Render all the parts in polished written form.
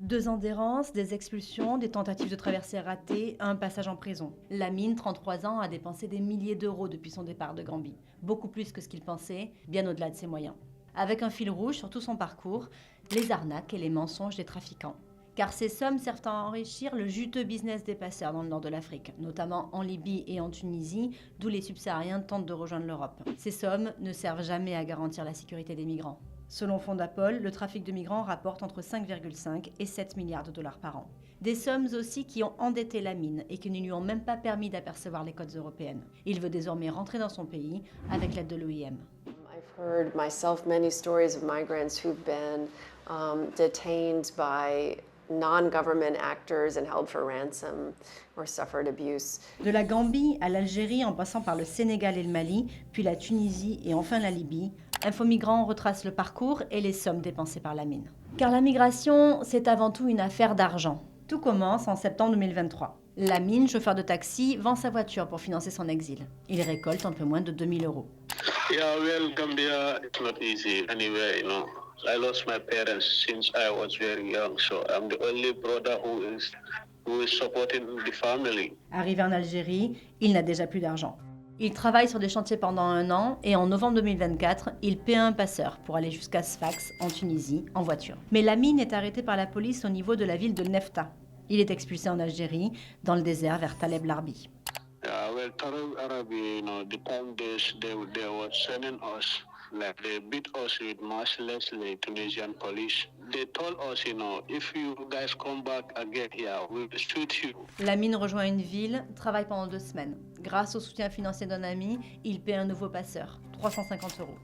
2 ans d'errance, des expulsions, des tentatives de traversée ratées, un passage en prison. Lamine, 33 ans, a dépensé des milliers d'euros depuis son départ de Gambie. Beaucoup plus que ce qu'il pensait, bien au-delà de ses moyens. Avec un fil rouge sur tout son parcours, les arnaques et les mensonges des trafiquants. Car ces sommes servent à enrichir le juteux business des passeurs dans le nord de l'Afrique, notamment en Libye et en Tunisie, d'où les subsahariens tentent de rejoindre l'Europe. Ces sommes ne servent jamais à garantir la sécurité des migrants. Selon Fondapol, le trafic de migrants rapporte entre 5,5 et 7 milliards de dollars par an. Des sommes aussi qui ont endetté Lamine et qui ne lui ont même pas permis d'apercevoir les côtes européennes. Il veut désormais rentrer dans son pays avec l'aide de l'OIM. I've heard myself many stories of migrants who've been detained by non-government actors and held for ransom or suffered abuse. De la Gambie à l'Algérie en passant par le Sénégal et le Mali, puis la Tunisie et enfin la Libye, Infomigrants retrace le parcours et les sommes dépensées par Lamine. Car la migration, c'est avant tout une affaire d'argent. Tout commence en septembre 2023. Lamine, chauffeur de taxi, vend sa voiture pour financer son exil. Il récolte un peu moins de 2000 euros. Yeah, well, Gambia, it's not easy anyway, you know. I lost my parents since I was very young, so I'm the only brother who is supporting the family. Arrivé en Algérie, il n'a déjà plus d'argent. Il travaille sur des chantiers pendant 1 an et en novembre 2024, il paie un passeur pour aller jusqu'à Sfax, en Tunisie, en voiture. Mais Lamine est arrêté par la police au niveau de la ville de Nefta. Il est expulsé en Algérie, dans le désert vers Taleb Larbi. Yeah, well, Tarab Arabi, you know, the time they were sending us, like they beat us with mercilessly Tunisian police. They told us, you know, if you guys come back again here, we'll shoot you. Lamine rejoint une ville, travaille pendant 2 semaines. Grâce au soutien financier d'un ami, il paie un nouveau passeur, 350 euros.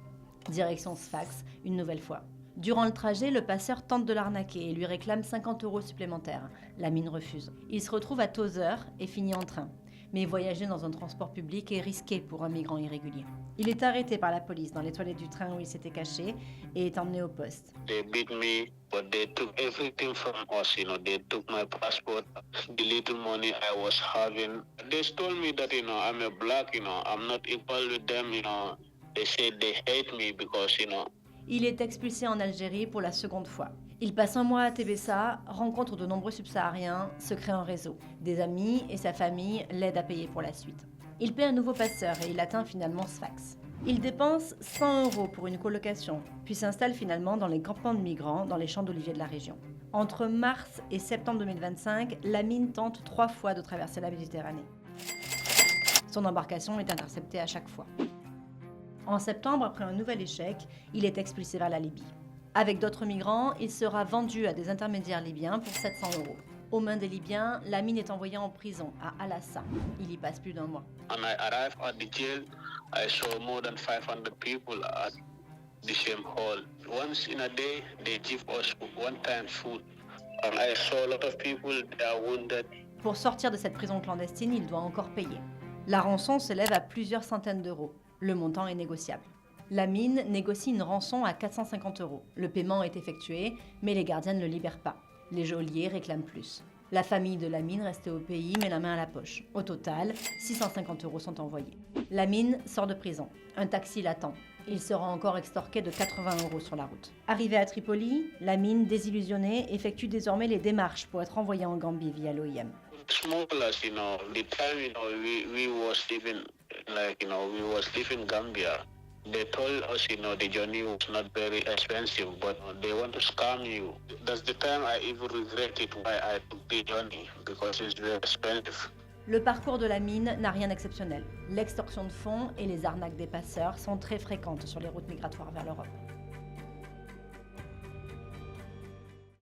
Direction Sfax, une nouvelle fois. Durant le trajet, le passeur tente de l'arnaquer et lui réclame 50 euros supplémentaires. Lamine refuse. Il se retrouve à Tozeur et finit en train. Mais voyager dans un transport public est risqué pour un migrant irrégulier. Il est arrêté par la police dans les toilettes du train où il s'était caché et est emmené au poste. They beat me, but they took everything from us, you know. They took my passport, the little money I was having. They told me that, you know, I'm a black, you know, I'm not equal with them, you know. They said they hate me because, you know. Il est expulsé en Algérie pour la seconde fois. Il passe 1 mois à Tébessa, rencontre de nombreux subsahariens, se crée un réseau. Des amis et sa famille l'aident à payer pour la suite. Il paie un nouveau passeur et il atteint finalement Sfax. Il dépense 100 euros pour une colocation, puis s'installe finalement dans les campements de migrants dans les champs d'oliviers de la région. Entre mars et septembre 2025, Lamine tente 3 fois de traverser la Méditerranée. Son embarcation est interceptée à chaque fois. En septembre, après un nouvel échec, il est expulsé vers la Libye. Avec d'autres migrants, il sera vendu à des intermédiaires libyens pour 700 euros. Aux mains des Libyens, Lamine est envoyé en prison à Al-Assa. Il y passe plus d'1 mois. When I arrived at the jail, I saw more than 500 people at the same hall. Once in a day, they give us one-time food. And I saw a lot of people, they are wounded. Pour sortir de cette prison clandestine, il doit encore payer. La rançon s'élève à plusieurs centaines d'euros. Le montant est négociable. Lamine négocie une rançon à 450 euros. Le paiement est effectué, mais les gardiens ne le libèrent pas. Les geôliers réclament plus. La famille de Lamine, restée au pays, met la main à la poche. Au total, 650 euros sont envoyés. Lamine sort de prison. Un taxi l'attend. Il sera encore extorqué de 80 euros sur la route. Arrivé à Tripoli, Lamine, désillusionné, effectue désormais les démarches pour être envoyé en Gambie via l'OIM. Smugglers, you know, the time, you know, we was living, like, you know, we was living Gambia. They told us, you know, the journey was not very expensive, but they want to scam you. That's the time I even regretted why I took the journey, because it's very expensive. Le parcours de Lamine n'a rien d'exceptionnel. L'extorsion de fonds et les arnaques des passeurs sont très fréquentes sur les routes migratoires vers l'Europe.